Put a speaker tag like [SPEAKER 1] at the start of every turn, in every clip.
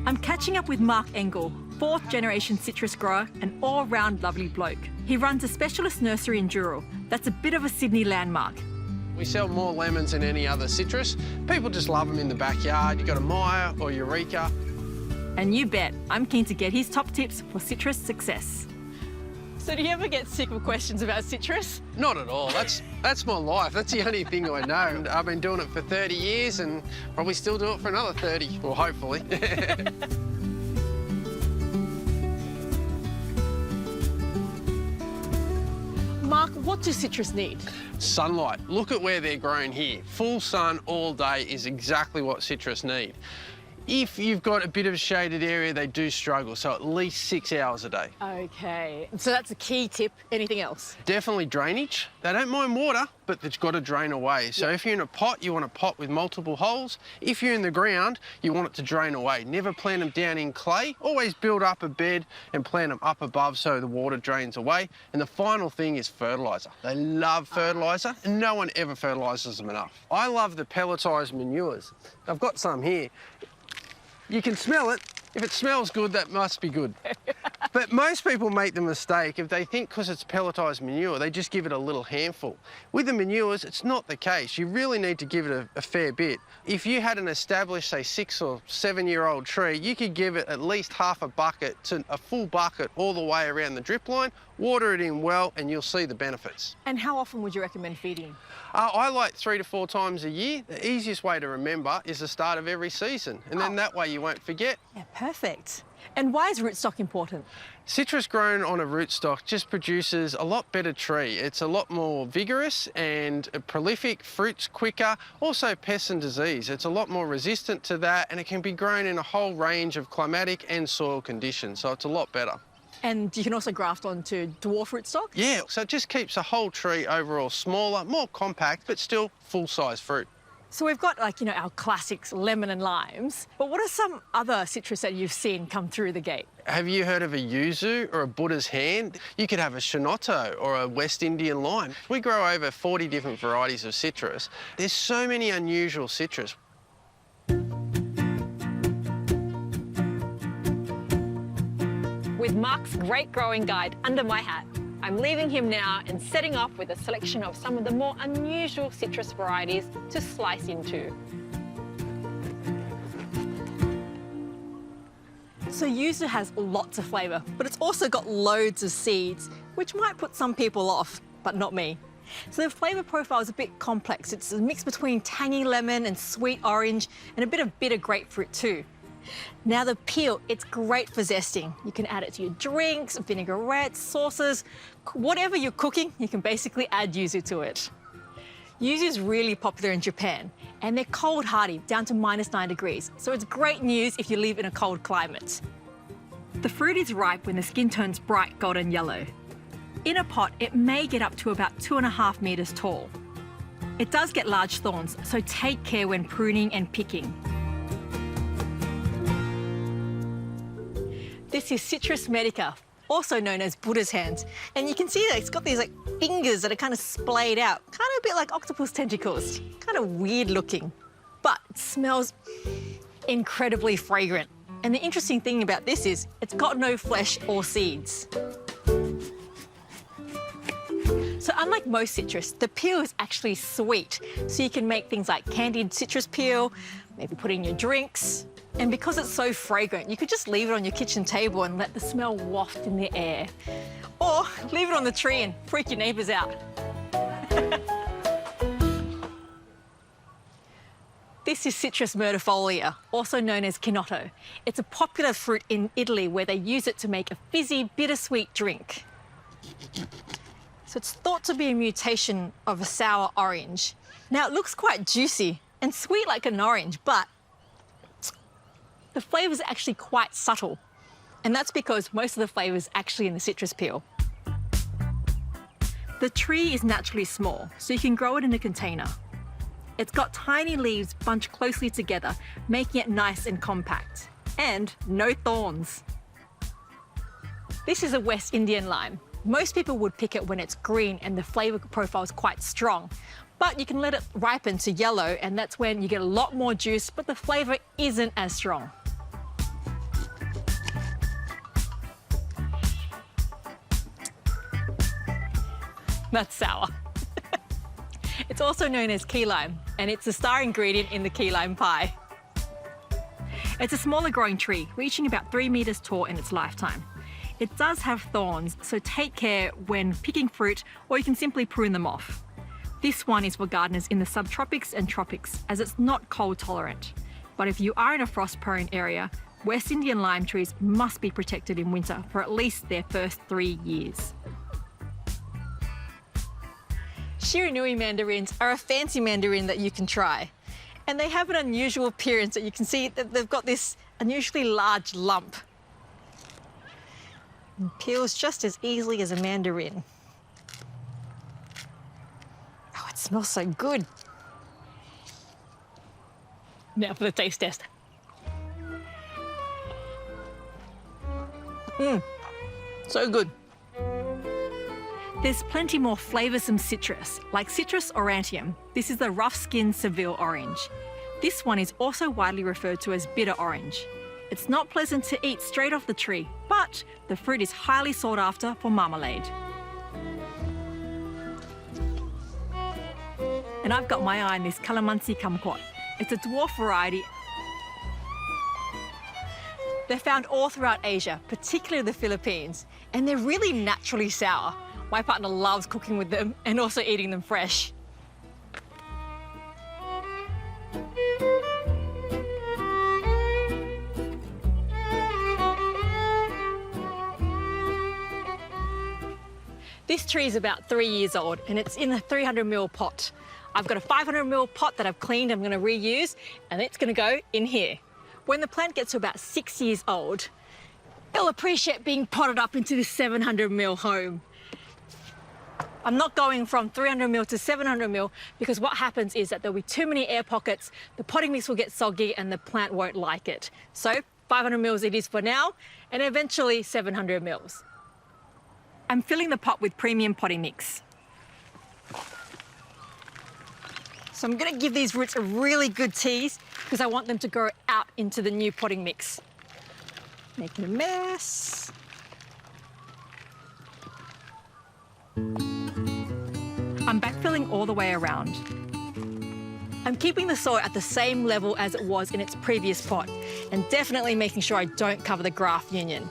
[SPEAKER 1] I'm catching up with Mark Engel, fourth-generation citrus grower and all-round lovely bloke. He runs a specialist nursery in Dural. That's a bit of a Sydney landmark.
[SPEAKER 2] We sell more lemons than any other citrus. People just love them in the backyard. You've got a Maya or Eureka.
[SPEAKER 1] And you bet, I'm keen to get his top tips for citrus success. So do you ever get sick of questions about citrus?
[SPEAKER 2] Not at all. That's my life. That's the only thing I know. And I've been doing it for 30 years and probably still do it for another 30, well, hopefully.
[SPEAKER 1] Mark, what do citrus need?
[SPEAKER 2] Sunlight. Look at where they're grown here. Full sun all day is exactly what citrus need. If you've got a bit of a shaded area, they do struggle, so at least 6 hours a day.
[SPEAKER 1] OK, so that's a key tip. Anything else?
[SPEAKER 2] Definitely drainage. They don't mind water, but it's got to drain away. So if you're in a pot, you want a pot with multiple holes. If you're in the ground, you want it to drain away. Never plant them down in clay. Always build up a bed and plant them up above so the water drains away. And the final thing is fertiliser. They love fertiliser, and no one ever fertilises them enough. I love the pelletised manures. I've got some here. You can smell it. If it smells good, that must be good. But most people make the mistake, if they think because it's pelletised manure, they just give it a little handful. With the manures, it's not the case. You really need to give it a fair bit. If you had an established, say, 6 or 7 year old tree, you could give it at least half a bucket to a full bucket all the way around the drip line, water it in well, and you'll see the benefits.
[SPEAKER 1] And how often would you recommend feeding?
[SPEAKER 2] I like 3 to 4 times a year. The easiest way to remember is the start of every season, and then that way you won't forget.
[SPEAKER 1] Yeah, perfect. And why is rootstock important?
[SPEAKER 2] Citrus grown on a rootstock just produces a lot better tree. It's a lot more vigorous and prolific, fruits quicker, also pests and disease. It's a lot more resistant to that, and it can be grown in a whole range of climatic and soil conditions, so it's a lot better.
[SPEAKER 1] And you can also graft onto dwarf rootstock?
[SPEAKER 2] Yeah, so it just keeps the whole tree overall smaller, more compact, but still full-size fruit.
[SPEAKER 1] So we've got, like, you know, our classics, lemon and limes, but what are some other citrus that you've seen come through the gate?
[SPEAKER 2] Have you heard of a Yuzu or a Buddha's hand? You could have a Shinoto or a West Indian lime. We grow over 40 different varieties of citrus. There's so many unusual citrus.
[SPEAKER 1] With Mark's great growing guide under my hat, I'm leaving him now and setting off with a selection of some of the more unusual citrus varieties to slice into. So Yuzu has lots of flavour, but it's also got loads of seeds, which might put some people off, but not me. So the flavour profile is a bit complex. It's a mix between tangy lemon and sweet orange and a bit of bitter grapefruit too. Now the peel, it's great for zesting. You can add it to your drinks, vinaigrettes, sauces, whatever you're cooking, you can basically add yuzu to it. Yuzu is really popular in Japan, and they're cold hardy, down to -9 degrees, so it's great news if you live in a cold climate. The fruit is ripe when the skin turns bright golden yellow. In a pot, it may get up to about 2.5 metres tall. It does get large thorns, so take care when pruning and picking. This is Citrus medica, also known as Buddha's hand. And you can see that it's got these fingers that are kind of splayed out, kind of a bit like octopus tentacles, kind of weird looking. But it smells incredibly fragrant. And the interesting thing about this is it's got no flesh or seeds. So unlike most citrus, the peel is actually sweet. So you can make things like candied citrus peel, maybe put it in your drinks. And because it's so fragrant, you could just leave it on your kitchen table and let the smell waft in the air. Or leave it on the tree and freak your neighbours out. This is Citrus myrtifolia, also known as Chinotto. It's a popular fruit in Italy where they use it to make a fizzy, bittersweet drink. So it's thought to be a mutation of a sour orange. Now, it looks quite juicy and sweet like an orange, but the flavour is actually quite subtle. And that's because most of the flavour is actually in the citrus peel. The tree is naturally small, so you can grow it in a container. It's got tiny leaves bunched closely together, making it nice and compact. And no thorns. This is a West Indian lime. Most people would pick it when it's green and the flavour profile is quite strong. But you can let it ripen to yellow, and that's when you get a lot more juice, but the flavour isn't as strong. That's sour. It's also known as key lime, and it's a star ingredient in the key lime pie. It's a smaller growing tree, reaching about 3 meters tall in its lifetime. It does have thorns, so take care when picking fruit, or you can simply prune them off. This one is for gardeners in the subtropics and tropics, as it's not cold tolerant. But if you are in a frost-prone area, West Indian lime trees must be protected in winter for at least their first 3 years. Shiranui mandarins are a fancy mandarin that you can try. And they have an unusual appearance that you can see that they've got this unusually large lump. And peels just as easily as a mandarin. Oh, it smells so good. Now for the taste test. So good. There's plenty more flavoursome citrus, like Citrus aurantium. This is the rough-skinned Seville orange. This one is also widely referred to as bitter orange. It's not pleasant to eat straight off the tree, but the fruit is highly sought after for marmalade. And I've got my eye on this Calamansi kumquat. It's a dwarf variety. They're found all throughout Asia, particularly the Philippines, and they're really naturally sour. My partner loves cooking with them and also eating them fresh. This tree is about 3 years old and it's in a 300ml pot. I've got a 500ml pot that I've cleaned, I'm going to reuse, and it's going to go in here. When the plant gets to about 6 years old, it'll appreciate being potted up into this 700ml home. I'm not going from 300ml to 700ml because what happens is that there'll be too many air pockets, the potting mix will get soggy and the plant won't like it. So 500ml it is for now, and eventually 700ml. I'm filling the pot with premium potting mix. So I'm going to give these roots a really good tease because I want them to grow out into the new potting mix. Making a mess. I'm backfilling all the way around. I'm keeping the soil at the same level as it was in its previous pot and definitely making sure I don't cover the graft union.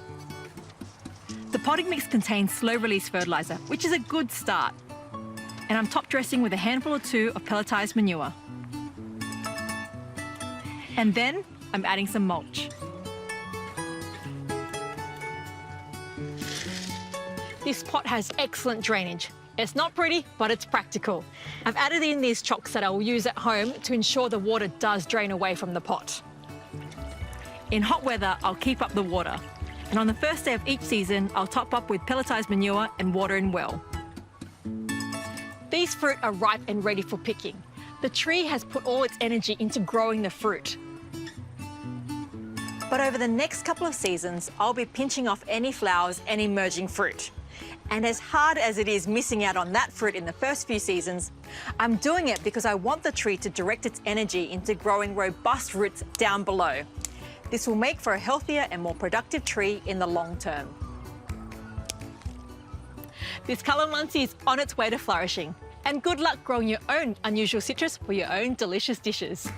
[SPEAKER 1] The potting mix contains slow-release fertiliser, which is a good start. And I'm top dressing with a handful or two of pelletized manure. And then I'm adding some mulch. This pot has excellent drainage. It's not pretty, but it's practical. I've added in these chocks that I will use at home to ensure the water does drain away from the pot. In hot weather, I'll keep up the water. And on the first day of each season, I'll top up with pelletized manure and water in well. These fruit are ripe and ready for picking. The tree has put all its energy into growing the fruit. But over the next couple of seasons, I'll be pinching off any flowers and emerging fruit. And as hard as it is missing out on that fruit in the first few seasons, I'm doing it because I want the tree to direct its energy into growing robust roots down below. This will make for a healthier and more productive tree in the long term. This calamansi is on its way to flourishing. And good luck growing your own unusual citrus for your own delicious dishes.